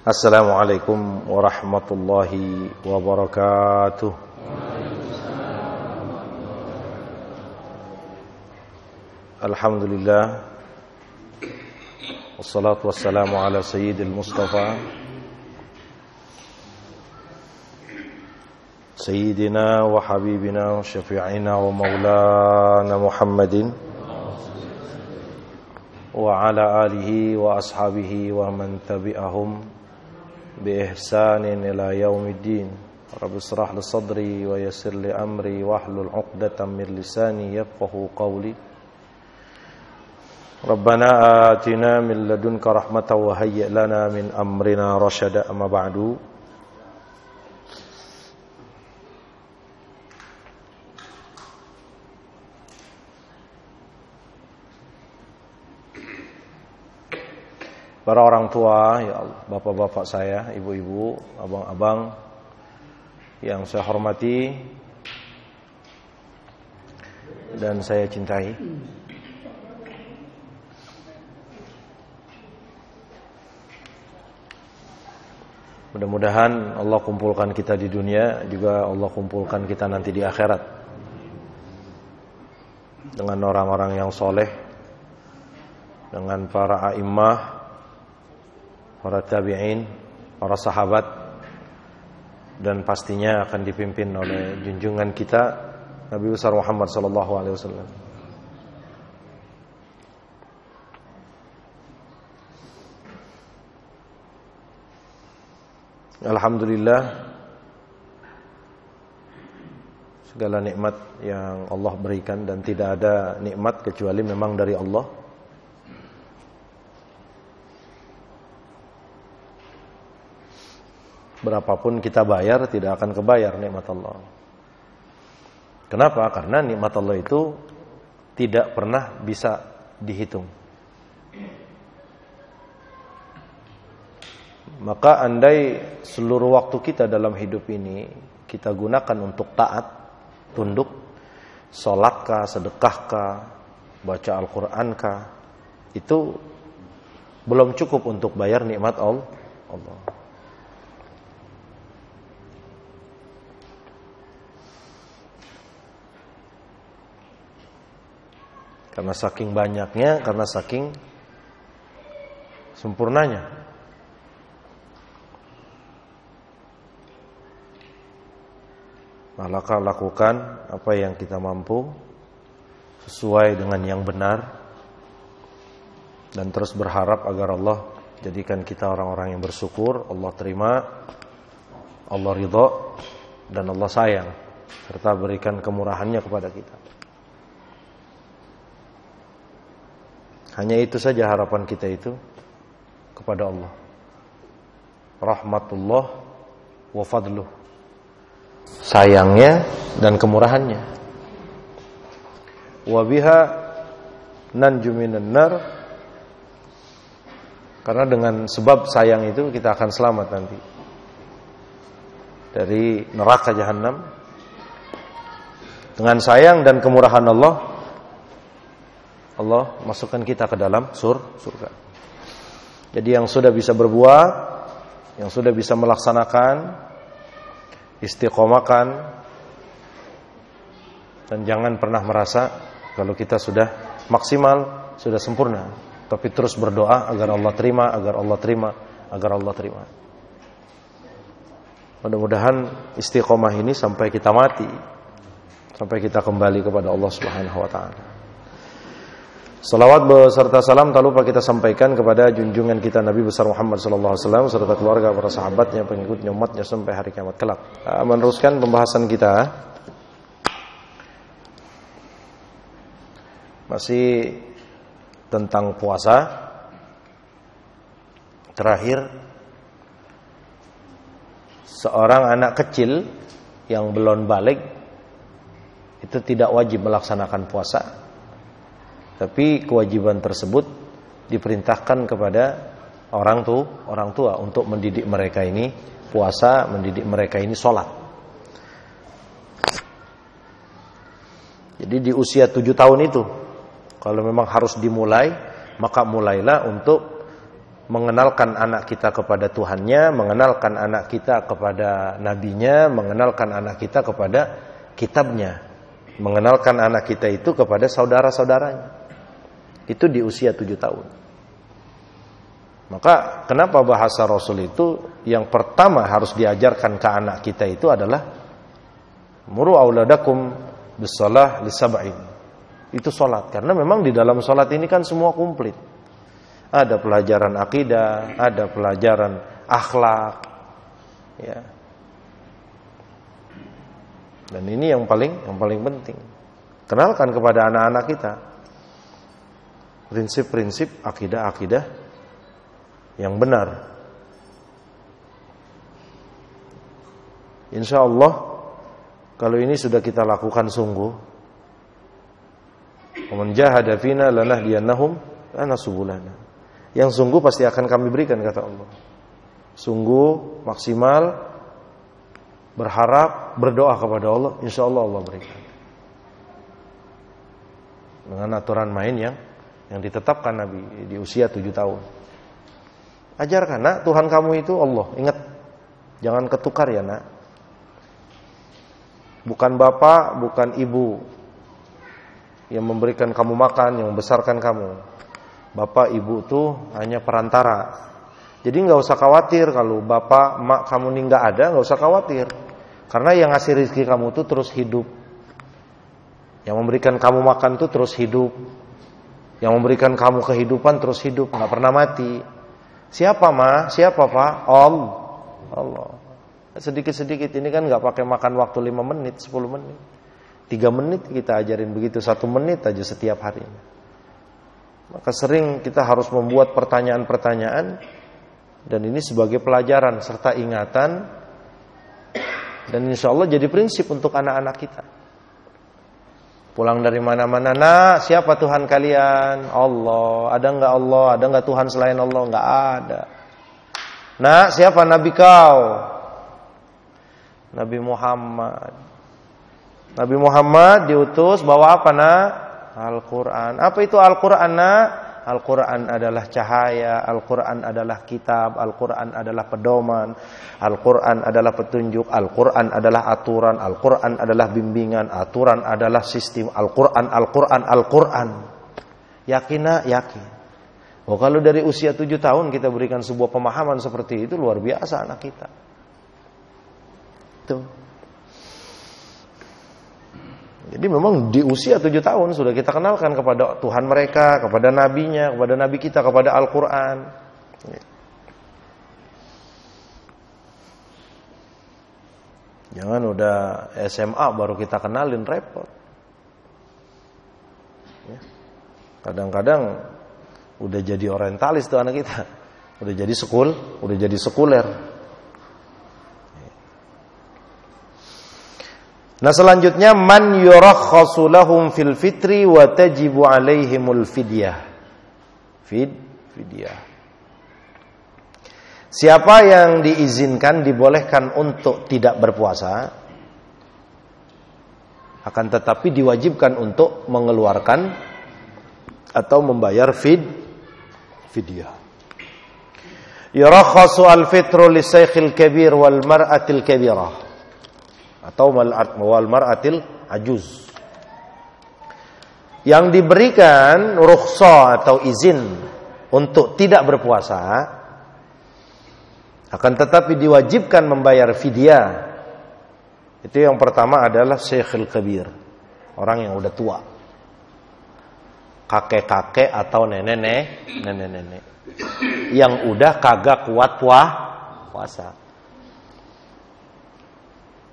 Assalamualaikum warahmatullahi wabarakatuh. Alhamdulillah, wassalatu wassalamu ala sayyidil Mustafa Sayyidina wa habibina wa syafi'ina wa maulana Muhammadin wa ala alihi wa ashabihi wa man tabi'ahum bi ihsanin ila yaumiddin. Rabbi israh li sadri wa yassir li amri wahlul 'uqdatam min lisani yafqahu qawli. Rabbana atina min ladunka rahmatan wa hayyi' lana min amrina rasyada. Amma ba'du. Para orang tua, ya Allah, bapak-bapak saya, ibu-ibu, abang-abang yang saya hormati dan saya cintai. Mudah-mudahan Allah kumpulkan kita di dunia, juga Allah kumpulkan kita nanti di akhirat dengan orang-orang yang soleh, dengan para a'immah, para tabi'in, para sahabat, dan pastinya akan dipimpin oleh junjungan kita Nabi besar Muhammad sallallahu alaihi wasallam. Alhamdulillah, segala nikmat yang Allah berikan, dan tidak ada nikmat kecuali memang dari Allah. Berapapun kita bayar, tidak akan kebayar nikmat Allah. Kenapa? Karena nikmat Allah itu tidak pernah bisa dihitung. Maka andai seluruh waktu kita dalam hidup ini kita gunakan untuk taat, tunduk, sholatkah, sedekahkah, baca Al-Qur'ankah, itu belum cukup untuk bayar nikmat Allah. Karena saking banyaknya, karena saking sempurnanya. Maka lakukan apa yang kita mampu sesuai dengan yang benar, dan terus berharap agar Allah jadikan kita orang-orang yang bersyukur, Allah terima, Allah ridha, dan Allah sayang, serta berikan kemurahannya kepada kita. Hanya itu saja harapan kita itu kepada Allah. Rahmatullah wa fadluh. Sayangnya dan kemurahannya. Wa biha nanju minan nar. Karena dengan sebab sayang itu kita akan selamat nanti dari neraka jahanam. Dengan sayang dan kemurahan Allah masukkan kita ke dalam surga. Jadi yang sudah bisa berbuat, yang sudah bisa melaksanakan, istiqomahkan, dan jangan pernah merasa kalau kita sudah maksimal, sudah sempurna, tapi terus berdoa agar Allah terima, agar Allah terima, agar Allah terima. Mudah-mudahan istiqomah ini sampai kita mati, sampai kita kembali kepada Allah Subhanahu wa taala. Salawat beserta salam tak lupa kita sampaikan kepada junjungan kita Nabi besar Muhammad sallallahu alaihi wasallam serta keluarga, para sahabatnya, pengikutnya, umatnya sampai hari kiamat kelak. Meneruskan pembahasan kita masih tentang puasa. Terakhir, seorang anak kecil yang belum balik itu tidak wajib melaksanakan puasa. Tapi kewajiban tersebut diperintahkan kepada orang tua untuk mendidik mereka ini puasa, mendidik mereka ini sholat. Jadi di usia 7 tahun itu, kalau memang harus dimulai, maka mulailah untuk mengenalkan anak kita kepada Tuhannya, mengenalkan anak kita kepada nabinya, mengenalkan anak kita kepada kitabnya, mengenalkan anak kita itu kepada saudara-saudaranya. Itu di usia 7 tahun. Maka kenapa bahasa Rasul itu yang pertama harus diajarkan ke anak kita itu adalah muru auladakum bis-shalah li-sab'in. Itu salat, karena memang di dalam salat ini kan semua komplit. Ada pelajaran akidah, ada pelajaran akhlak, ya. Dan ini yang paling penting. Kenalkan kepada anak-anak kita prinsip-prinsip akidah yang benar. Insya Allah kalau ini sudah kita lakukan sungguh, "Man jahada fina lanahdiyannahum lana subulana." Yang sungguh pasti akan kami berikan, kata Allah. Sungguh, maksimal, berharap, berdoa kepada Allah, insya Allah Allah berikan. Dengan aturan main yang ditetapkan Nabi di usia 7 tahun. Ajarkan, nak, Tuhan kamu itu Allah. Ingat, jangan ketukar ya, nak. Bukan bapak, bukan ibu yang memberikan kamu makan, yang membesarkan kamu. Bapak, ibu itu hanya perantara. Jadi nggak usah khawatir kalau bapak, mak kamu ini nggak ada, nggak usah khawatir. Karena yang ngasih rezeki kamu itu terus hidup. Yang memberikan kamu makan itu terus hidup. Yang memberikan kamu kehidupan terus hidup, nggak pernah mati. Siapa ma? Siapa pak? Allah. Sedikit-sedikit ini kan nggak pakai makan waktu 5 menit, 10 menit, 3 menit kita ajarin begitu, 1 menit aja setiap harinya. Maka sering kita harus membuat pertanyaan-pertanyaan, dan ini sebagai pelajaran serta ingatan, dan insya Allah jadi prinsip untuk anak-anak kita. Pulang dari mana-mana, nak, siapa Tuhan kalian? Allah. Ada enggak Allah? Ada enggak Tuhan selain Allah? Enggak ada. Nak, siapa Nabi kau? Nabi Muhammad. Nabi Muhammad diutus bawa apa, nak? Al-Quran. Apa itu Al-Quran, nak? Al-Quran adalah cahaya, Al-Quran adalah kitab, Al-Quran adalah pedoman, Al-Quran adalah petunjuk, Al-Quran adalah aturan, Al-Quran adalah bimbingan, aturan adalah sistem, Al-Quran. Yakin, nak? Yakin. Oh, kalau dari usia 7 tahun kita berikan sebuah pemahaman seperti itu, luar biasa anak kita. Tuh. Jadi memang di usia 7 tahun sudah kita kenalkan kepada Tuhan mereka, kepada nabinya, kepada nabi kita, kepada Al-Quran. Jangan udah SMA baru kita kenalin, repot. Kadang-kadang udah jadi orientalis tuh anak kita, udah jadi sekuler. Nah, selanjutnya man yurakhasu lahum fil fitri wa tajibu alaihimul fidyah. Fidyah. Siapa yang diizinkan, dibolehkan untuk tidak berpuasa, akan tetapi diwajibkan untuk mengeluarkan atau membayar fidyah. Yurakhasu al-fitru lisaykhil kabir wal mar'atil kabirah. Atau wal mar'atil ajuz. Yang diberikan rukhsah atau izin untuk tidak berpuasa, akan tetapi diwajibkan membayar fidyah. Itu yang pertama adalah syekhul kabir, orang yang udah tua, kakek-kakek atau nenek-nenek yang udah kagak kuat puasa.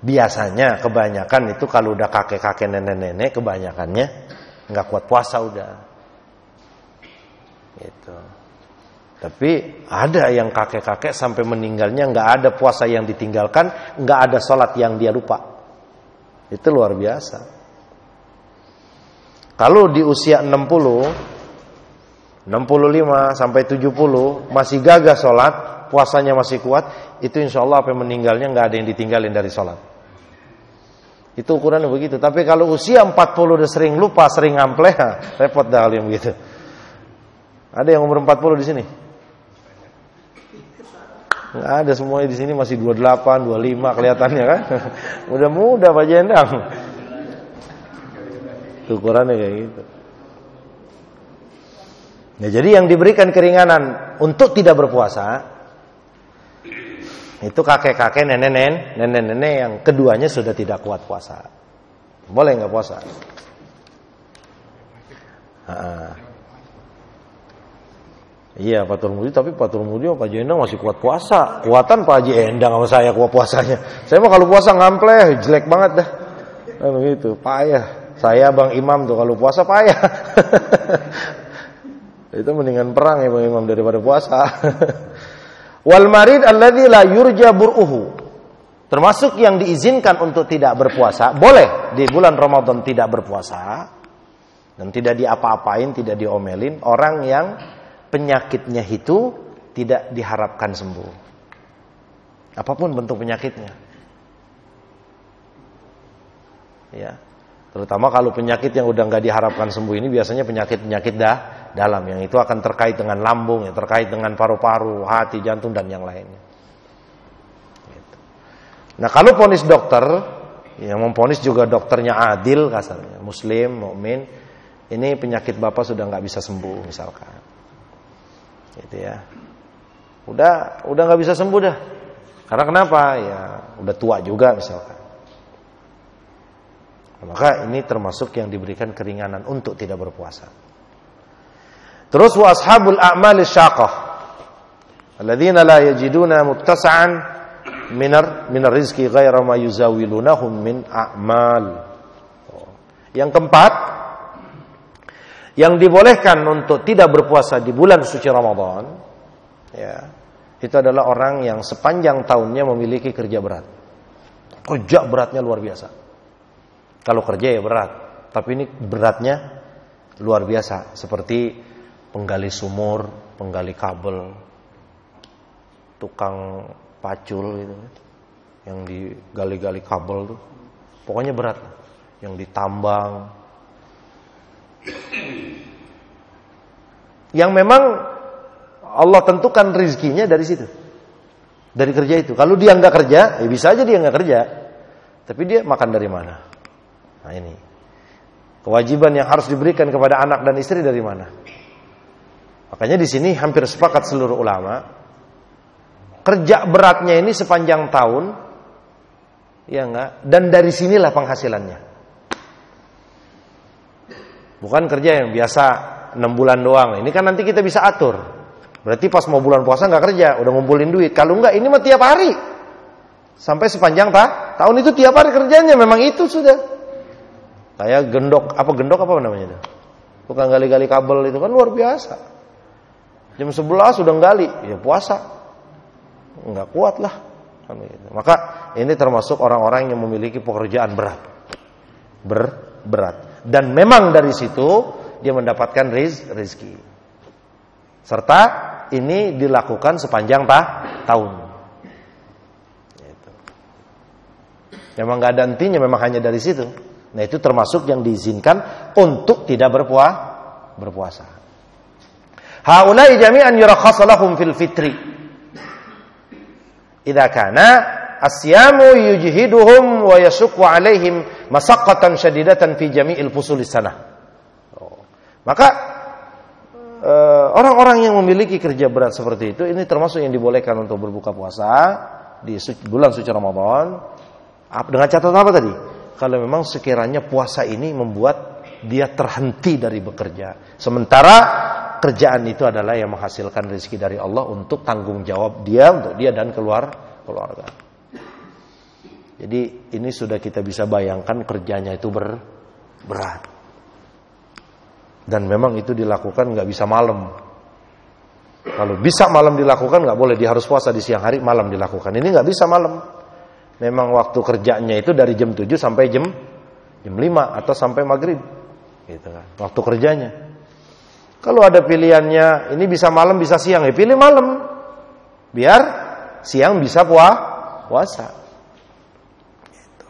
Biasanya kebanyakan itu kalau udah kakek-kakek nenek-nenek kebanyakannya nggak kuat puasa udah. Gitu. Tapi ada yang kakek-kakek sampai meninggalnya nggak ada puasa yang ditinggalkan, nggak ada sholat yang dia lupa. Itu luar biasa. Kalau di usia 60, 65 sampai 70 masih gagah sholat, puasanya masih kuat, itu insya Allah apa meninggalnya nggak ada yang ditinggalin dari sholat. Itu ukurannya begitu. Tapi kalau usia 40 udah sering lupa, sering ngampleh, repot dah kalau yang begitu. Ada yang umur 40 di sini? Nggak ada, semuanya di sini masih 28, 25 kelihatannya kan. Mudah-mudah Pak Jendang. Ukurannya kayak gitu. Ya, jadi yang diberikan keringanan untuk tidak berpuasa itu kakek-kakek, nenek-nenek yang keduanya sudah tidak kuat puasa. Boleh nggak puasa? Iya Pak Turmudi, tapi Pak Turmudi sama Pak Haji Endang masih kuat puasa. Kuatan Pak Haji Endang sama saya kuat puasanya. Saya mah kalau puasa ngampleh, jelek banget dah. Begitu, payah. Saya Bang Imam tuh kalau puasa payah. Itu mendingan perang ya Bang Imam daripada puasa. Wal marid alladzi la yurja bur'uhu. Termasuk yang diizinkan untuk tidak berpuasa, boleh di bulan Ramadan tidak berpuasa dan tidak diapa-apain, tidak diomelin orang yang penyakitnya itu tidak diharapkan sembuh. Apapun bentuk penyakitnya. Ya. Terutama kalau penyakit yang udah nggak diharapkan sembuh ini biasanya penyakit-penyakit dalam yang itu akan terkait dengan lambung, yang terkait dengan paru-paru, hati, jantung dan yang lainnya. Gitu. Nah, kalau vonis dokter, yang memvonis juga dokternya adil kasarnya, muslim, mukmin, ini penyakit Bapak sudah nggak bisa sembuh misalkan. Gitu ya. Udah nggak bisa sembuh dah. Karena kenapa? Ya, udah tua juga misalkan. Maka ini termasuk yang diberikan keringanan untuk tidak berpuasa. Terus wa ashabul a'malis syaqah alladzina la yajiduna muttasa'an minar rizqi ghaira ma yuzawilunahum min a'mal. Yang keempat, yang dibolehkan untuk tidak berpuasa di bulan suci Ramadan, ya, itu adalah orang yang sepanjang tahunnya memiliki kerja berat. Kerja beratnya luar biasa. Kalau kerja ya berat, tapi ini beratnya luar biasa. Seperti penggali sumur, penggali kabel, tukang pacul gitu, yang digali-gali kabel tuh, pokoknya berat. Yang ditambang, yang memang Allah tentukan rezekinya dari situ, dari kerja itu. Kalau dia nggak kerja, ya bisa aja dia nggak kerja, tapi dia makan dari mana? Nah ini kewajiban yang harus diberikan kepada anak dan istri dari mana? Makanya di sini hampir sepakat seluruh ulama, kerja beratnya ini sepanjang tahun, ya enggak? Dan dari sinilah penghasilannya. Bukan kerja yang biasa 6 bulan doang. Ini kan nanti kita bisa atur. Berarti pas mau bulan puasa nggak kerja, udah ngumpulin duit. Kalau enggak, ini mah tiap hari. Sampai sepanjang tahun itu tiap hari kerjanya, memang itu sudah. Kayak gendok apa namanya itu? Tukang gali-gali kabel itu kan luar biasa. Jam 11 sudah gali, ya puasa. Enggak kuat lah. Maka ini termasuk orang-orang yang memiliki pekerjaan berat. Berat. Dan memang dari situ dia mendapatkan rezeki. Serta ini dilakukan sepanjang tahun. Gitu. Memang enggak ada hentinya, memang hanya dari situ. Nah itu termasuk yang diizinkan untuk tidak berpuasa. Haulai jami'an yurakhas lahum fil fitri. Idza kana asyamu yujhiduhum wa yashqu alaihim mashaqqatan shadidatan fi jami'il fusulis sanah. Maka orang-orang yang memiliki kerja berat seperti itu, ini termasuk yang dibolehkan untuk berbuka puasa di bulan suci Ramadan. Dengan catatan apa tadi? Kalau memang sekiranya puasa ini membuat dia terhenti dari bekerja. Sementara kerjaan itu adalah yang menghasilkan rezeki dari Allah untuk tanggung jawab dia, untuk dia dan keluarga. Jadi ini sudah kita bisa bayangkan kerjanya itu berat. Dan memang itu dilakukan nggak bisa malam. Kalau bisa malam dilakukan nggak boleh, dia harus puasa di siang hari, malam dilakukan. Ini nggak bisa malam. Memang waktu kerjanya itu dari jam 7 sampai jam 5 atau sampai maghrib, gitu kan, waktu kerjanya. Kalau ada pilihannya, ini bisa malam bisa siang, ya pilih malam, biar siang bisa puasa. Gitu.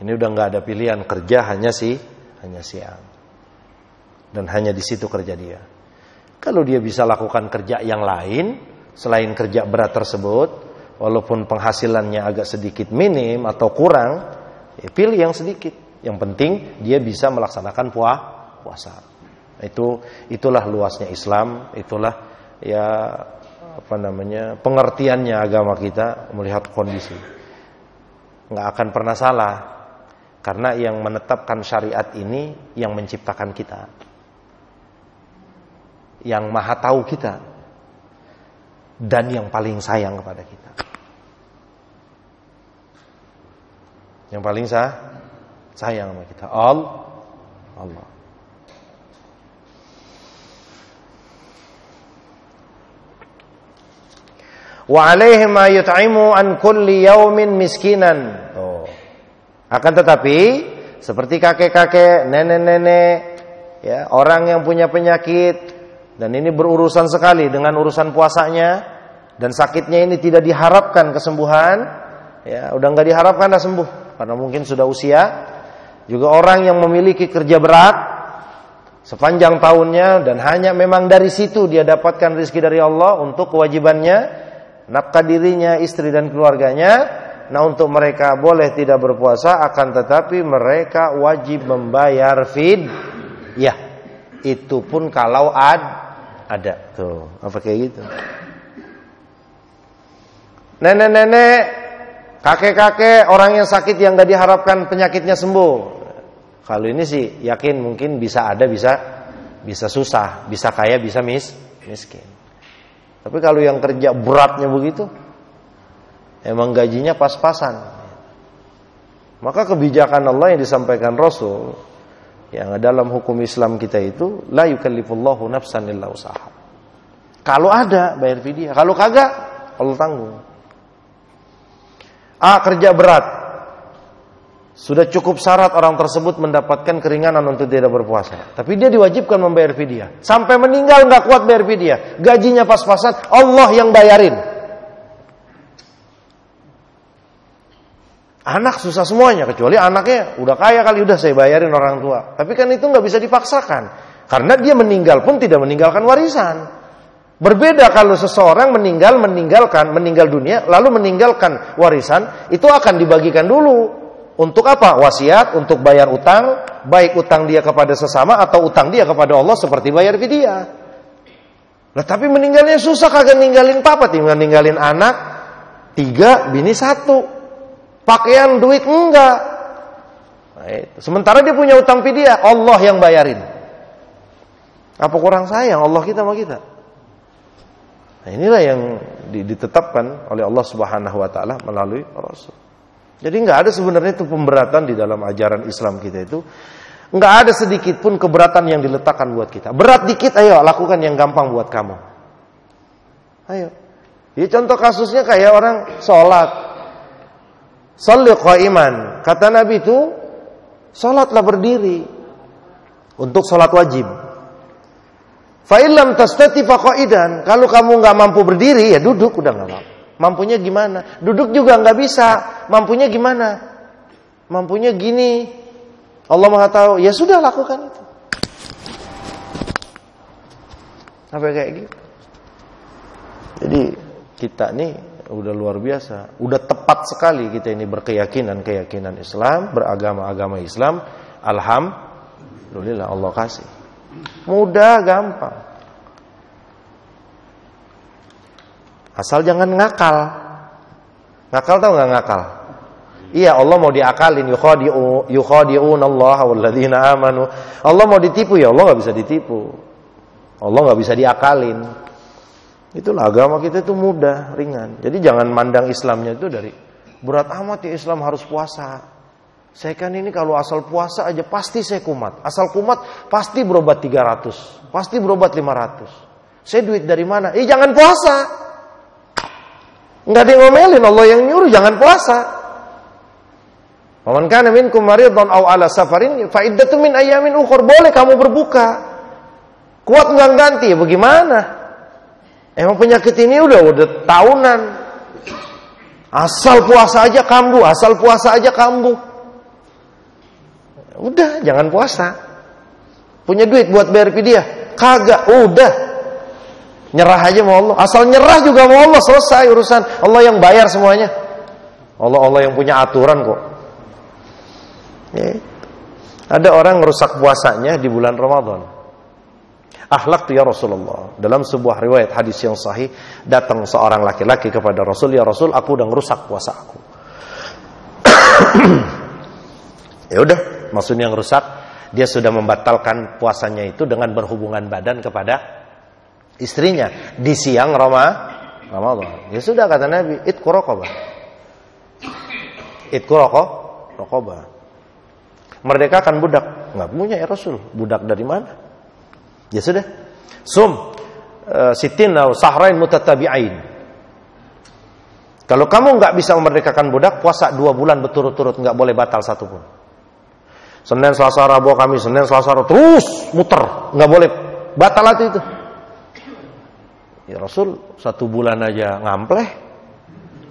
Ini udah nggak ada pilihan, kerja hanya siang, dan hanya di situ kerja dia. Kalau dia bisa lakukan kerja yang lain, selain kerja berat tersebut, walaupun penghasilannya agak sedikit minim atau kurang, ya pilih yang sedikit. Yang penting dia bisa melaksanakan puasa. Itulah luasnya Islam, itulah pengertiannya agama kita melihat kondisi. Nggak akan pernah salah, karena yang menetapkan syariat ini yang menciptakan kita, yang maha tahu kita, dan yang paling sayang kepada kita. Yang paling sayang sama kita Allah. Wa alaihim ma yut'imu an kulli yaumin miskinan. Akan tetapi seperti kakek-kakek, nenek-nenek, ya, orang yang punya penyakit dan ini berurusan sekali dengan urusan puasanya, dan sakitnya ini tidak diharapkan kesembuhan, ya, udah nggak diharapkan dah sembuh karena mungkin sudah usia. Juga orang yang memiliki kerja berat sepanjang tahunnya dan hanya memang dari situ dia dapatkan rezeki dari Allah untuk kewajibannya, nafkah dirinya, istri dan keluarganya. Nah, untuk mereka boleh tidak berpuasa, akan tetapi mereka wajib membayar fidyah. Itu pun kalau ada. Tuh, apa kayak gitu. Nenek-nenek, kakek-kakek, orang yang sakit yang gak diharapkan penyakitnya sembuh. Kalau ini sih yakin mungkin bisa ada, bisa susah, bisa kaya, bisa miskin. Tapi kalau yang kerja beratnya begitu, emang gajinya pas-pasan. Maka kebijakan Allah yang disampaikan Rasul, yang dalam hukum Islam kita itu, la yukallifullahu nafsan illa usaha. Kalau ada bayar fidyah, kalau kagak Allah tanggung. Kerja berat, sudah cukup syarat orang tersebut mendapatkan keringanan untuk tidak berpuasa, tapi dia diwajibkan membayar fidyah. Sampai meninggal nggak kuat bayar fidyah, gajinya pas-pasan, Allah yang bayarin. Anak susah semuanya, kecuali anaknya udah kaya kali, udah saya bayarin orang tua. Tapi kan itu nggak bisa dipaksakan, karena dia meninggal pun tidak meninggalkan warisan. Berbeda kalau seseorang meninggal dunia, lalu meninggalkan warisan, itu akan dibagikan dulu. Untuk apa? Wasiat, untuk bayar utang, baik utang dia kepada sesama atau utang dia kepada Allah seperti bayar fidyah. Nah, tapi meninggalnya susah, kagak ninggalin papa, tinggal ninggalin anak 3, bini 1. Pakaian, duit enggak. Nah, itu. Sementara dia punya utang fidyah, Allah yang bayarin. Apa kurang sayang Allah kita sama kita? Nah, inilah yang ditetapkan oleh Allah Subhanahu wa taala melalui Rasul. Jadi enggak ada sebenarnya itu pemberatan di dalam ajaran Islam kita itu. Enggak ada sedikit pun keberatan yang diletakkan buat kita. Berat dikit, ayo lakukan yang gampang buat kamu. Ayo. Jadi contoh kasusnya kayak orang sholat. Sholli qa'iman. Kata Nabi itu, sholatlah berdiri. Untuk sholat wajib. Fa illam tastati fa qa'idan. Kalau kamu enggak mampu berdiri, ya duduk, udah enggak apa-apa. Mampunya gimana? Duduk juga enggak bisa. Mampunya gimana? Mampunya gini. Allah Maha tahu. Ya sudah, lakukan itu. Sampai kayak gitu. Jadi kita nih udah luar biasa, udah tepat sekali kita ini berkeyakinan Islam, beragama Islam. Alhamdulillah Allah kasih. Mudah, gampang. Asal jangan ngakal. Ngakal tahu nggak ngakal? Iya, Allah mau diakalin, yukhadi'un Allah walladzina amanu. Allah mau ditipu, ya Allah nggak bisa ditipu. Allah nggak bisa diakalin. Itulah agama kita itu mudah, ringan. Jadi jangan mandang Islamnya itu dari berat amat ya Islam harus puasa. Saya kan ini kalau asal puasa aja pasti saya kumat. Asal kumat pasti berobat 300, pasti berobat 500. Saya duit dari mana? Jangan puasa. Enggak ada yang ngomelin, Allah yang nyuruh jangan puasa. Waman kana minkum maridhan aw ala safarin fa iddatun min ayyamin ukhra. Boleh kamu berbuka. Kuat enggak ganti, ya bagaimana? Emang penyakit ini udah tahunan. Asal puasa aja kambuh. Udah, jangan puasa. Punya duit buat bayar fidyah? Kagak, udah. Nyerah aja mau Allah. Asal nyerah juga mau Allah, selesai urusan. Allah yang bayar semuanya. Allah yang punya aturan kok. Ya. Ada orang merusak puasanya di bulan Ramadan. Akhlak ya Rasulullah. Dalam sebuah riwayat hadis yang sahih, datang seorang laki-laki kepada Rasul, ya Rasul, aku udah ngerusak puasa aku. Ya udah, maksudnya ngerusak, dia sudah membatalkan puasanya itu dengan berhubungan badan kepada istrinya di siang Ramadan. Ya sudah, kata Nabi, itqu raqabah. Itqu raqabah. Merdekakan budak. Enggak punya ya Rasul. Budak dari mana? Ya sudah. Sum sittin atau sahrain mutatabi'ain. Kalau kamu enggak bisa memerdekakan budak, puasa 2 bulan berturut-turut, enggak boleh batal satupun. Senin, Selasa, Rabu, Kamis, Senin, Selasa, Rabu, terus muter, enggak boleh batal itu. Ya Rasul, 1 bulan aja ngampleh,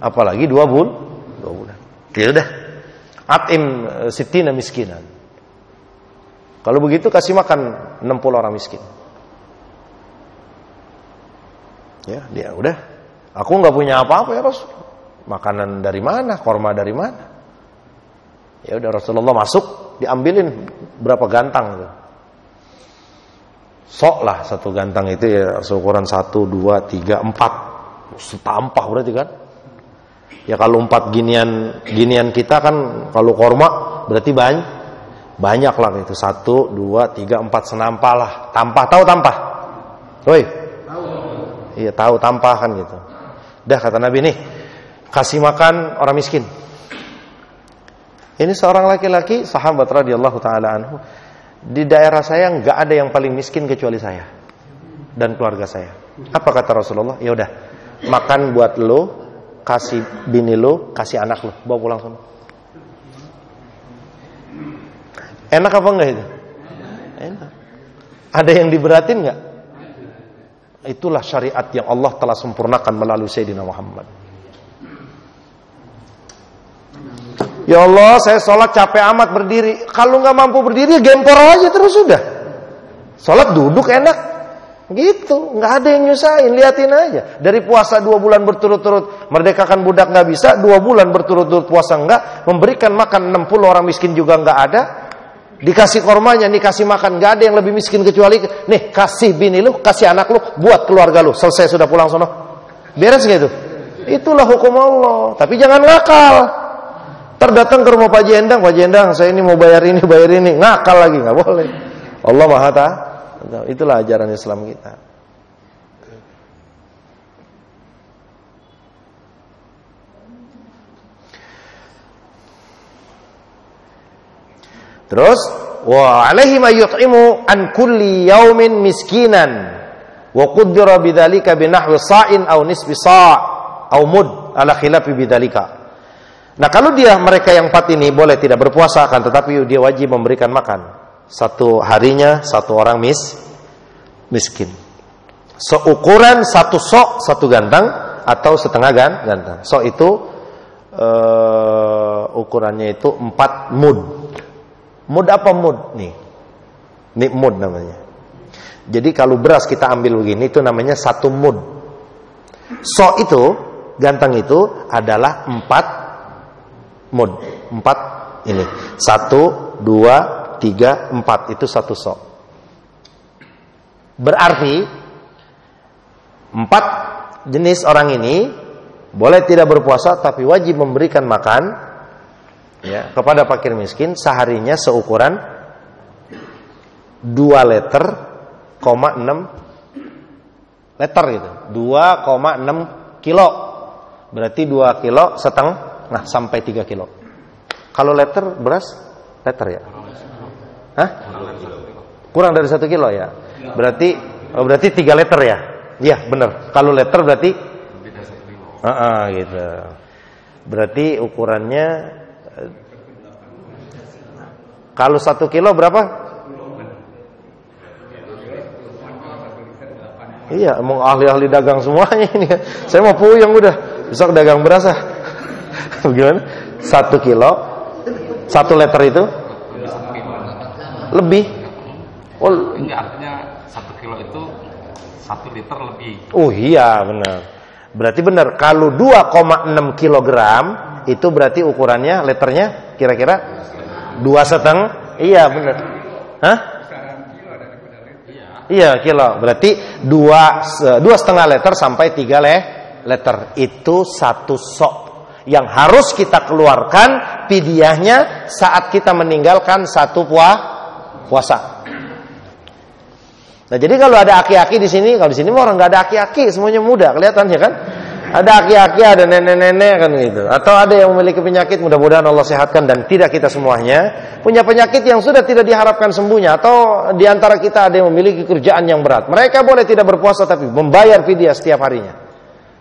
apalagi 2 bulan. Ya udah, atim sittina miskinan. Kalau begitu kasih makan 60 orang miskin. Ya, dia udah. Aku nggak punya apa-apa ya Rasul. Makanan dari mana? Korma dari mana? Ya udah, Rasulullah masuk, diambilin berapa gantang itu. Sok lah 1 gantang itu ya seukuran 1, 2, 3, 4. Setampah berarti kan? Ya kalau 4 ginian kita kan, kalau korma berarti banyak lah itu. 1, 2, 3, 4 senampah lah. Tampah, tahu tampah? Woi. Iya tahu tampah kan gitu. Dah kata Nabi, nih kasih makan orang miskin. Ini seorang laki-laki sahabat radhiyallahu taala anhu. Di daerah saya nggak ada yang paling miskin kecuali saya dan keluarga saya. Apa kata Rasulullah? Ya udah, makan buat lo, kasih bini lo, kasih anak lo, bawa pulang sana. Enak apa enggak itu? Enak. Ada yang diberatin enggak? Itulah syariat yang Allah telah sempurnakan melalui Sayyidina Muhammad. Ya Allah, saya sholat capek amat berdiri. Kalau nggak mampu berdiri, gempor aja terus sudah. Sholat duduk enak, gitu. Nggak ada yang nyusahin, liatin aja. Dari puasa 2 bulan berturut-turut, merdekakan budak nggak bisa, 2 bulan berturut-turut puasa nggak, memberikan makan 60 orang miskin juga nggak ada. Dikasih kormanya, nih kasih makan, nggak ada yang lebih miskin kecuali nih kasih bini lu, kasih anak lu, buat keluarga lu. Selesai sudah pulang sono. Beres nggak itu? Itulah hukum Allah. Tapi jangan ngakal. Terdatang ke rumah Pak Jendang, Pak Jendang, saya ini mau bayar ini, ngakal lagi, nggak boleh. Allah Maha Taala. Itulah ajaran Islam kita. Terus, wa alaihi ma yut'imu an kulli yaumin miskinan wa qaddara bidzalika bi nahwi sa'in aw nisfi sa' aw mud ala khilafi bidzalika. Nah, kalau mereka yang 4 ini boleh tidak berpuasa, akan tetapi dia wajib memberikan makan 1 harinya 1 orang miskin. Seukuran 1 sok 1 gantang atau setengah gantang. Sok itu ukurannya itu 4 mud. Mud apa mud nih? Ini mud namanya. Jadi kalau beras kita ambil begini itu namanya 1 mud. Sok itu, gantang itu adalah 4 mud. 4 ini. 1, 2, 3, 4 itu 1 sok. Berarti 4 jenis orang ini boleh tidak berpuasa tapi wajib memberikan makan ya kepada fakir miskin seharinya seukuran 2 liter, 6 liter gitu. 2,6 kilo. Berarti 2 kilo setengah. Nah, sampai 3 kilo. Kalau liter beras, liter ya? Hah? Kurang dari 1 kilo ya? Berarti 3 liter ya? Iya, benar. Kalau liter berarti gitu. Berarti ukurannya kalau 1 kilo berapa? Iya, emang ahli-ahli dagang semuanya ini. Saya mau puyeng udah. Besok dagang beras ah. Bagaimana? 1 kilo 1 liter itu lebih. Oh, ini artinya 1 kilo itu 1 liter lebih. Oh iya benar. Berarti benar kalau 2,6 kilogram itu berarti ukurannya liternya kira-kira 2,5. Iya benar. Hah? Iya kilo. Berarti 2,5 liter sampai 3 liter itu 1 sok yang harus kita keluarkan fidyahnya saat kita meninggalkan 1 puasa. Nah jadi kalau ada aki-aki di sini, kalau di sini orang nggak ada aki-aki, semuanya muda, kelihatan ya kan? Ada aki-aki, ada nenek-nenek kan gitu. Atau ada yang memiliki penyakit, mudah-mudahan Allah sehatkan dan tidak kita semuanya punya penyakit yang sudah tidak diharapkan sembuhnya. Atau di antara kita ada yang memiliki kerjaan yang berat. Mereka boleh tidak berpuasa tapi membayar fidyah setiap harinya.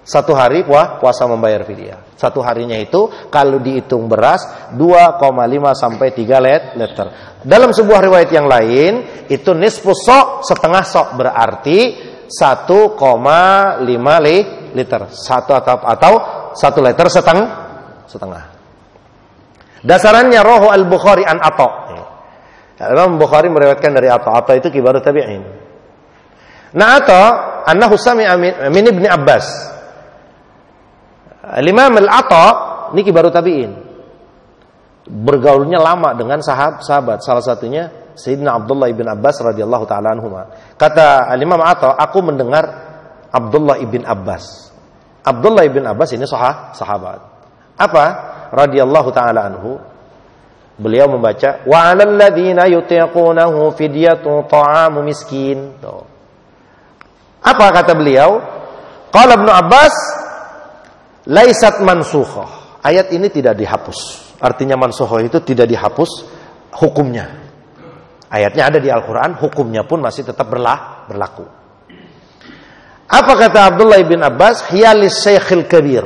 1 hari puasa membayar fidyah. 1 harinya itu kalau dihitung beras 2,5 sampai 3 liter. Dalam sebuah riwayat yang lain itu nisfu sok, setengah sok berarti 1,5 liter. 1 liter setengah. Dasarannya rawahu al-Bukhari an Atha. Imam Bukhari meriwayatkan dari Atha. Atha itu kibaru tabi'in. Nah Atha annahu sami'a min Ibnu Abbas. Al-Imam Al-Atha ini kibaru tabi'in. Bergaulnya lama dengan sahabat. Salah satunya Sayyidina Abdullah ibn Abbas radhiyallahu taala anhuma. Kata Al-Imam Atha, aku mendengar Abdullah ibn Abbas. Abdullah ibn Abbas ini sahabat. Apa? Radhiyallahu taala anhu. Beliau membaca wa 'alal ladzina yutiqunahu fidyatun ta'amu miskin. Apa kata beliau? Qala Ibnu Abbas laisat mansukhah. Ayat ini tidak dihapus. Artinya mansukhah itu tidak dihapus hukumnya. Ayatnya ada di Al-Quran, hukumnya pun masih tetap berlaku. Apa kata Abdullah bin Abbas? Hiyalis syekhil kabir.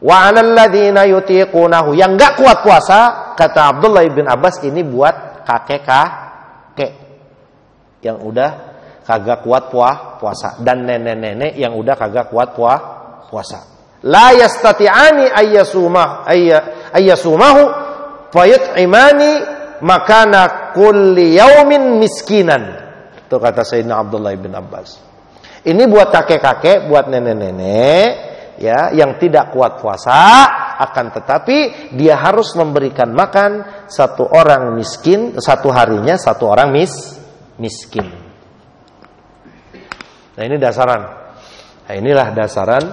Wa 'alal ladzina yutiqunahu. Yang enggak kuat puasa, kata Abdullah bin Abbas ini buat kakek-kakek yang udah kagak kuat puasa dan nenek-nenek yang udah kagak kuat puasa. La yastati'ani ayyasumahu fayut'imani makana kulli yaumin miskinan. Itu kata Sayyidina Abdullah bin Abbas. Ini buat kakek-kakek, buat nenek-nenek ya yang tidak kuat puasa, akan tetapi dia harus memberikan makan 1 orang miskin, 1 harinya 1 orang miskin. Nah ini dasaran. Nah inilah dasaran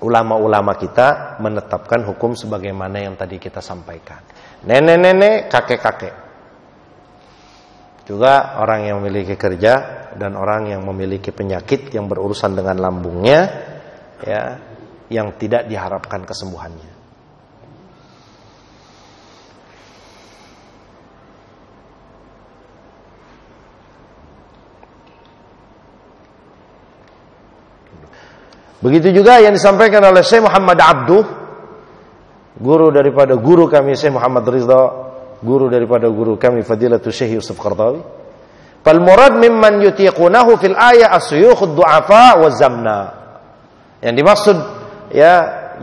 ulama-ulama kita menetapkan hukum sebagaimana yang tadi kita sampaikan. Nenek-nenek, kakek-kakek. Juga orang yang memiliki kerja dan orang yang memiliki penyakit yang berurusan dengan lambungnya ya, yang tidak diharapkan kesembuhannya. Begitu juga yang disampaikan oleh Syekh Muhammad Abduh, guru daripada guru kami Syekh Muhammad Ridha, guru daripada guru kami Fadilatul Syekh Yusuf Qardawi. Fal murad mimman yutiqunahu fil ayat as-suyukh ad-du'afa wa zamna. Yang dimaksud ya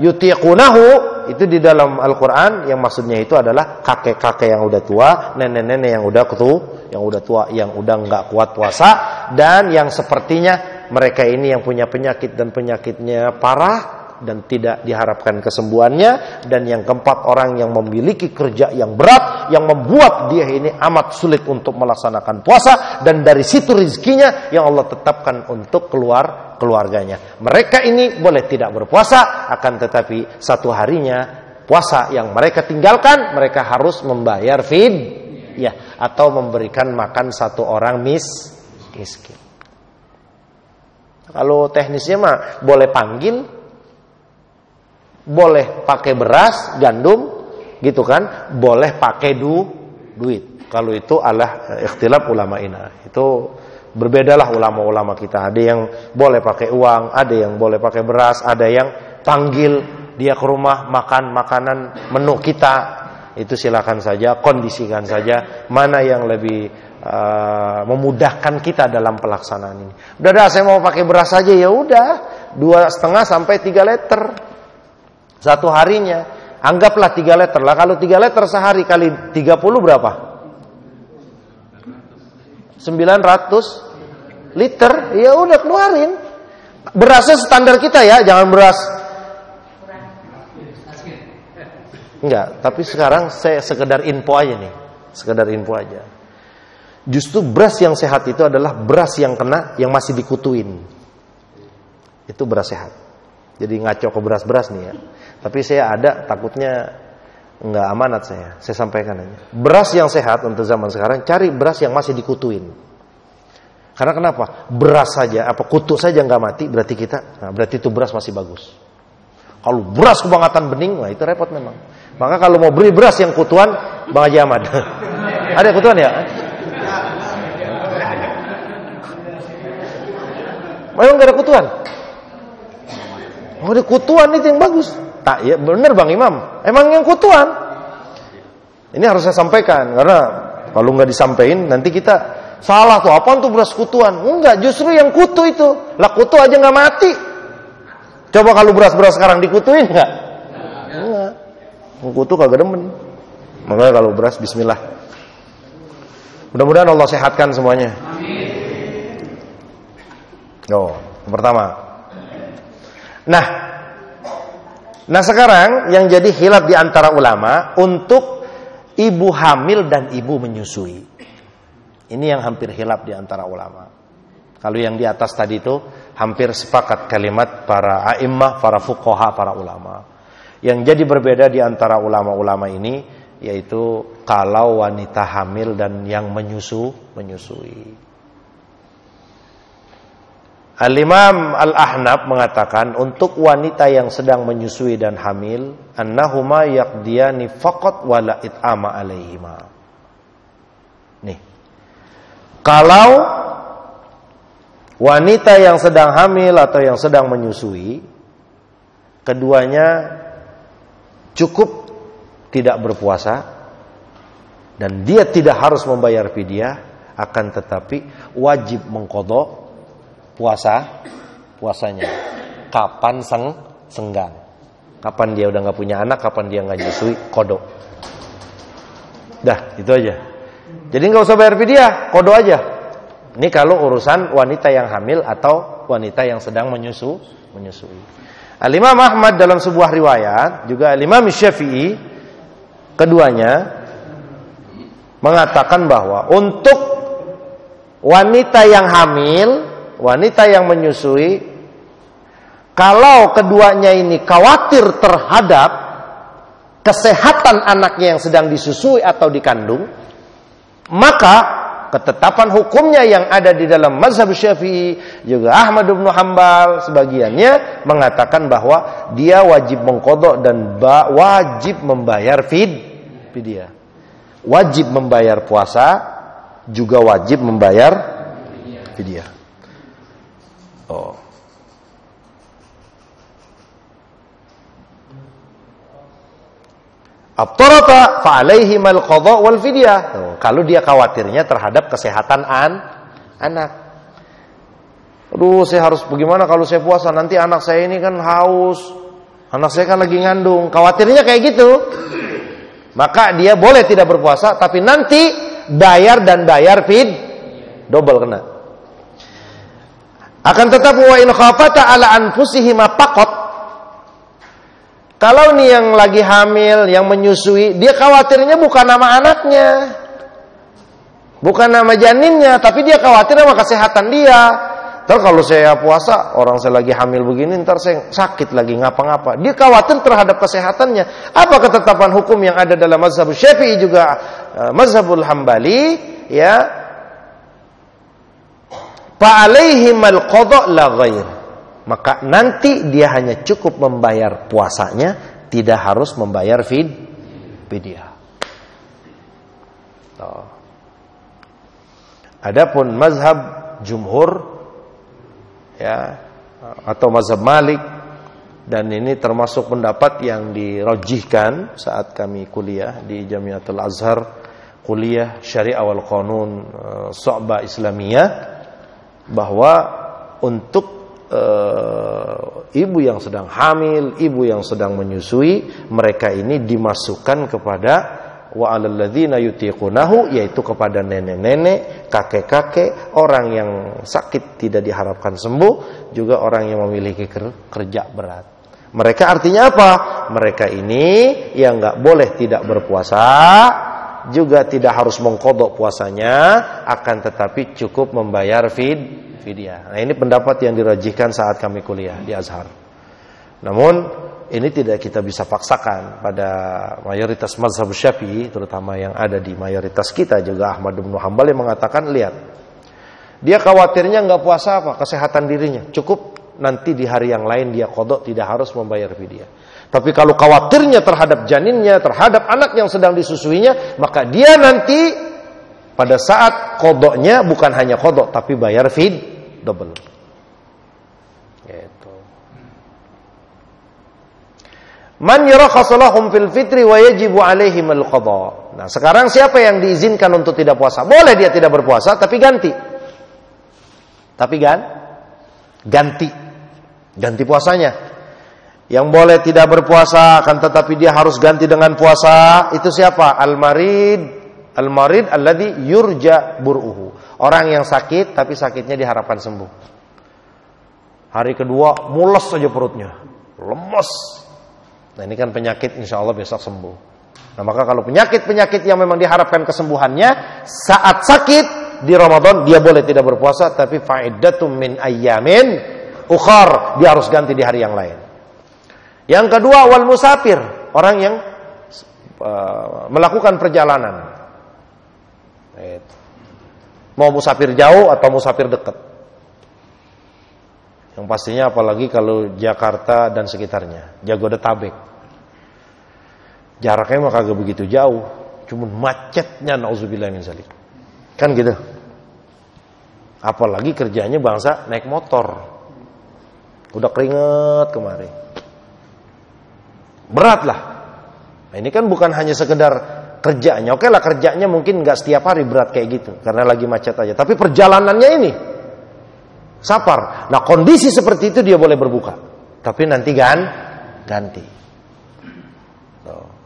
yutiqunahu itu di dalam Al-Qur'an yang maksudnya itu adalah kakek-kakek yang udah tua, nenek-nenek yang udah tua, yang udah enggak kuat puasa dan yang sepertinya mereka ini yang punya penyakit dan penyakitnya parah dan tidak diharapkan kesembuhannya, dan yang keempat orang yang memiliki kerja yang berat yang membuat dia ini amat sulit untuk melaksanakan puasa dan dari situ rezekinya yang Allah tetapkan untuk keluarganya. Mereka ini boleh tidak berpuasa, akan tetapi 1 harinya puasa yang mereka tinggalkan mereka harus membayar fidyah atau memberikan makan 1 orang miskin. Kalau teknisnya mah boleh panggil, boleh pakai beras, gandum, gitu kan, boleh pakai duit. Kalau itu adalah ikhtilaf ulama ina. Itu berbedalah ulama-ulama kita. Ada yang boleh pakai uang, ada yang boleh pakai beras, ada yang panggil dia ke rumah makan makanan menu kita. Itu silakan saja, kondisikan saja mana yang lebih memudahkan kita dalam pelaksanaan ini. Udah saya mau pakai beras saja, ya udah 2,5 sampai 3 liter 1 harinya. Anggaplah 3 liter lah. Kalau 3 liter sehari kali 30 berapa? 950 liter, ya udah keluarin. Berasnya standar kita ya, jangan beras. Enggak, tapi sekarang saya sekedar info aja nih. Sekedar info aja. Justru beras yang sehat itu adalah beras yang yang masih dikutuin. Itu beras sehat. Jadi ngaco ke beras-beras nih ya. Tapi saya ada takutnya enggak amanat saya sampaikan aja. Beras yang sehat untuk zaman sekarang, cari beras yang masih dikutuin. Karena kenapa? Beras saja, kutu saja nggak mati, berarti berarti itu beras masih bagus. Kalau beras kebangetan bening, itu repot memang. Maka kalau mau beli beras yang kutuan, Bang Haji Ahmad. Ada kutuan ya? Memang nggak ada kutuan? Oh, ada kutuan itu yang bagus. Tak, ya benar Bang Imam. Emang yang kutuan. Ini harus saya sampaikan karena kalau nggak disampaikan nanti kita salah tuh, apaan tuh beras kutuan? Enggak, justru yang kutu itu. Lah kutu aja nggak mati. Coba kalau beras-beras sekarang dikutuin nggak? Enggak. Kutu kagak demen. Makanya kalau beras bismillah. Mudah-mudahan Allah sehatkan semuanya. Oh, yang pertama. Nah sekarang yang jadi khilaf di antara ulama untuk ibu hamil dan ibu menyusui. Ini yang hampir khilaf di antara ulama. Kalau yang di atas tadi itu hampir sepakat kalimat para a'immah, para fuqaha, para ulama. Yang jadi berbeda di antara ulama-ulama ini yaitu kalau wanita hamil dan yang menyusui. Al-Imam Al-Ahnaf mengatakan untuk wanita yang sedang menyusui dan hamil, annahuma yaqdiyani faqat wala it'ama alaihima. Nih. Kalau wanita yang sedang hamil atau yang sedang menyusui, keduanya cukup tidak berpuasa dan dia tidak harus membayar fidyah, akan tetapi wajib mengqadha puasanya. Kapan senggang? Kapan dia udah nggak punya anak? Kapan dia nggak nyusui? Qadha. Dah, itu aja. Jadi nggak usah bayar fidyah, qadha aja. Ini kalau urusan wanita yang hamil atau wanita yang sedang menyusui. Al-Imam Ahmad dalam sebuah riwayat, juga Al-Imam Syafi'i, keduanya mengatakan bahwa untuk wanita yang hamil, wanita yang menyusui, kalau keduanya ini khawatir terhadap kesehatan anaknya yang sedang disusui atau dikandung, maka ketetapan hukumnya yang ada di dalam mazhab Syafi'i, juga Ahmad bin Hanbal sebagiannya mengatakan bahwa dia wajib mengqadha dan wajib membayar fidyah. Wajib membayar puasa, juga wajib membayar fidyah. Oh. Abtarata fa'alaihim al-qadha wal fidyah. Kalau dia khawatirnya terhadap kesehatan anak. Aduh, saya harus bagaimana kalau saya puasa? Nanti anak saya ini kan haus. Anak saya kan lagi ngandung. Khawatirnya kayak gitu. Maka dia boleh tidak berpuasa, tapi nanti bayar double kena. Akan tetapi wa in khafata ala anfusihima faqat. Kalau nih yang lagi hamil, yang menyusui, dia khawatirnya bukan nama anaknya, bukan nama janinnya, tapi dia khawatir sama kesehatan dia. Ntar kalau saya puasa, orang saya lagi hamil begini, ntar saya sakit lagi ngapa-ngapa. Dia khawatir terhadap kesehatannya. Apa ketetapan hukum yang ada dalam mazhab Syafi'i juga mazhabul Hambali? Ya, fa'alaihimal qadha la ghair. Maka nanti dia hanya cukup membayar puasanya, tidak harus membayar fidyah. Adapun mazhab jumhur, ya, atau mazhab Malik, dan ini termasuk pendapat yang dirajihkan saat kami kuliah di Jamiatul Azhar, kuliah Syariah wal Qanun Su'bah Islamiyah, bahwa untuk ibu yang sedang hamil, ibu yang sedang menyusui, mereka ini dimasukkan kepada wa 'alal ladzina yutiqunahu, yaitu kepada nenek-nenek, kakek-kakek, orang yang sakit tidak diharapkan sembuh, juga orang yang memiliki kerja berat. Mereka artinya apa? Mereka ini yang enggak boleh tidak berpuasa, juga tidak harus mengqadha puasanya, akan tetapi cukup membayar fidyah. Nah, ini pendapat yang dirajihkan saat kami kuliah di Azhar. Namun ini tidak kita bisa paksakan pada mayoritas mazhab Syafi'i, terutama yang ada di mayoritas kita juga Ahmad bin Hanbal yang mengatakan, lihat, dia khawatirnya nggak puasa apa, kesehatan dirinya, cukup nanti di hari yang lain dia qadha, tidak harus membayar fidyah. Tapi kalau khawatirnya terhadap janinnya, terhadap anak yang sedang disusuinya, maka dia nanti pada saat qadhanya bukan hanya qadha tapi bayar double. Gitu. Man yurakhas lahum fil fitri wa yajibu alaihim al-qadha. Nah, sekarang siapa yang diizinkan untuk tidak puasa? Boleh dia tidak berpuasa tapi ganti. Ganti puasanya. Yang boleh tidak berpuasa akan tetapi dia harus ganti dengan puasa, itu siapa? Al-marid alladhi yurja bur'uhu. Orang yang sakit tapi sakitnya diharapkan sembuh. Hari kedua mules saja perutnya, lemes. Nah, ini kan penyakit, insya Allah besok sembuh. Nah, maka kalau penyakit-penyakit yang memang diharapkan kesembuhannya saat sakit di Ramadan, dia boleh tidak berpuasa, tapi fa'iddatum min ayyamin ukhar, dia harus ganti di hari yang lain. Yang kedua, wal musafir, orang yang melakukan perjalanan, mau musafir jauh atau musafir dekat. Yang pastinya apalagi kalau Jakarta dan sekitarnya, Jabodetabek. Jaraknya mah kagak begitu jauh, cuma macetnya nauzubillah min zalik. Kan gitu. Apalagi kerjanya bangsa naik motor. Udah keringet kemarin. Berat lah. Nah, ini kan bukan hanya sekedar kerjanya. Oke lah, kerjanya mungkin nggak setiap hari berat kayak gitu karena lagi macet aja. Tapi perjalanannya ini sapar. Nah, kondisi seperti itu dia boleh berbuka. Tapi nanti ganti.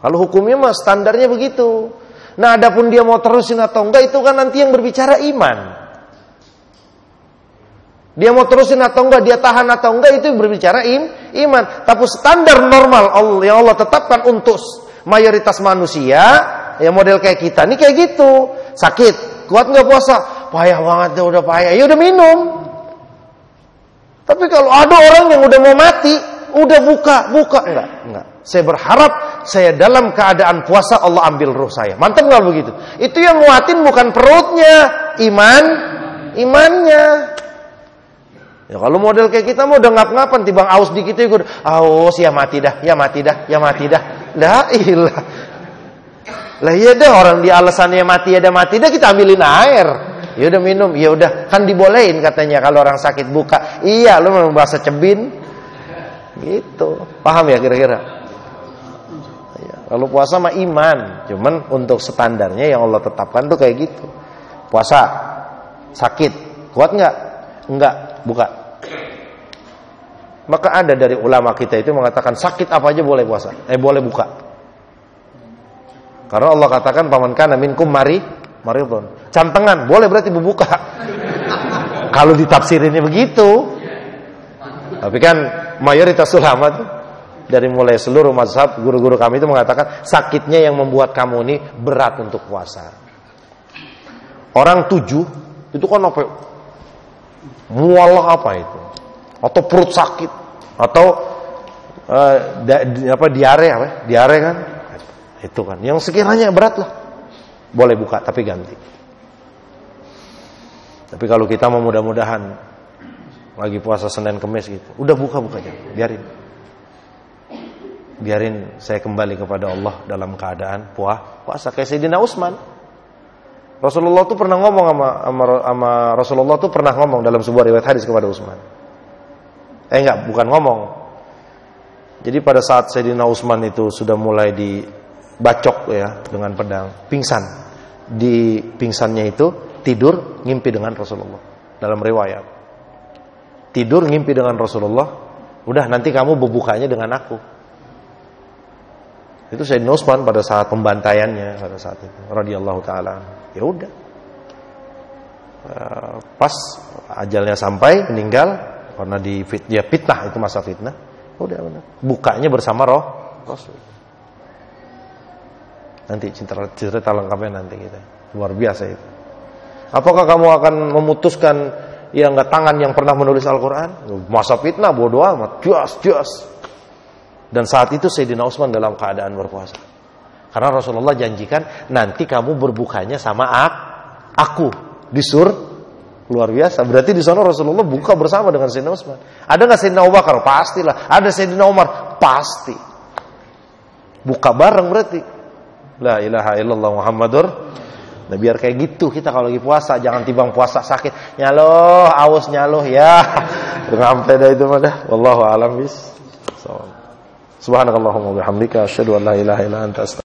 Kalau hukumnya mah standarnya begitu. Nah, adapun dia mau terusin atau enggak, itu kan nanti yang berbicara iman. Dia mau terusin atau enggak, dia tahan atau enggak, itu yang berbicara iman. Tapi standar normal yang Allah tetapkan untuk mayoritas manusia, yang model kayak kita nih kayak gitu. Sakit, kuat enggak puasa? Payah banget, udah payah. Ya udah minum. Tapi kalau ada orang yang udah mau mati, udah buka enggak. Saya berharap saya dalam keadaan puasa Allah ambil ruh saya. Mantap enggak begitu? Itu yang nguatin bukan perutnya, imannya. Ya kalau model kayak kita mau udah ngap-ngapan, tibang aus dikit ya udah aus, ya mati dah. La ilah. Lah iya dah, orang di alasannya mati dah kita ambilin air. Ya udah minum, ya udah kan dibolehin katanya kalau orang sakit buka. Iya, lu memang bahasa cebin. Gitu. Paham ya kira-kira? Ya, kalau puasa mah iman, cuman untuk standarnya yang Allah tetapkan tuh kayak gitu. Puasa, sakit, kuat enggak? Enggak, buka. Maka ada dari ulama kita itu mengatakan sakit apa aja boleh puasa, boleh buka. Karena Allah katakan paman kana minkum maridun. Cantengan, boleh berarti berbuka. Kalau ditafsirinnya begitu. Tapi kan mayoritas ulama tuh dari mulai seluruh mazhab, guru-guru kami itu mengatakan sakitnya yang membuat kamu ini berat untuk puasa. Orang 7 itu kan apa? Mualah apa itu? Atau perut sakit atau diare kan? Itu kan. Yang sekiranya berat lah. Boleh buka tapi ganti. Tapi kalau kita mau mudah-mudahan lagi puasa Senin Kemis gitu, udah buka aja, biarin saya kembali kepada Allah dalam keadaan puasa kayak Sayyidina Utsman. Rasulullah tuh pernah ngomong sama Rasulullah tuh pernah ngomong dalam sebuah riwayat hadis kepada Utsman. Bukan ngomong. Jadi pada saat Sayyidina Utsman itu sudah mulai dibacok ya dengan pedang, pingsan. Di pingsannya itu tidur ngimpi dengan Rasulullah. Dalam riwayat tidur ngimpi dengan Rasulullah, udah nanti kamu berbukanya dengan aku. Itu Sayyidina Utsman pada saat pembantaiannya pada saat itu radhiyallahu taala. Ya udah. Pas ajalnya sampai meninggal karena dia fitnah, itu masa fitnah. Udah benar. Bukanya bersama Rasul. Nanti cerita lengkapnya nanti kita. Luar biasa itu. Apakah kamu akan memutuskan yang enggak tangan yang pernah menulis Al-Qur'an? Masa fitnah bodoh amat. Jas. Dan saat itu Sayyidina Utsman dalam keadaan berpuasa. Karena Rasulullah janjikan nanti kamu berbukanya sama aku di luar biasa. Berarti di sana Rasulullah buka bersama dengan Sayyidina Utsman. Ada enggak Sayyidina Abu Bakar? Pastilah. Ada Sayyidina Umar? Pasti. Buka bareng berarti. La ilaha illallah Muhammadur. Nah, biar kayak gitu kita kalau lagi puasa, jangan timbang puasa sakit. Nyaloh, awas nyaloh ya. Sampai dah itu mah dah. Wallahu a'lam bis. Subhanakallahumma wa bihamdika asyhadu an la ilaha illa anta astaghfiruka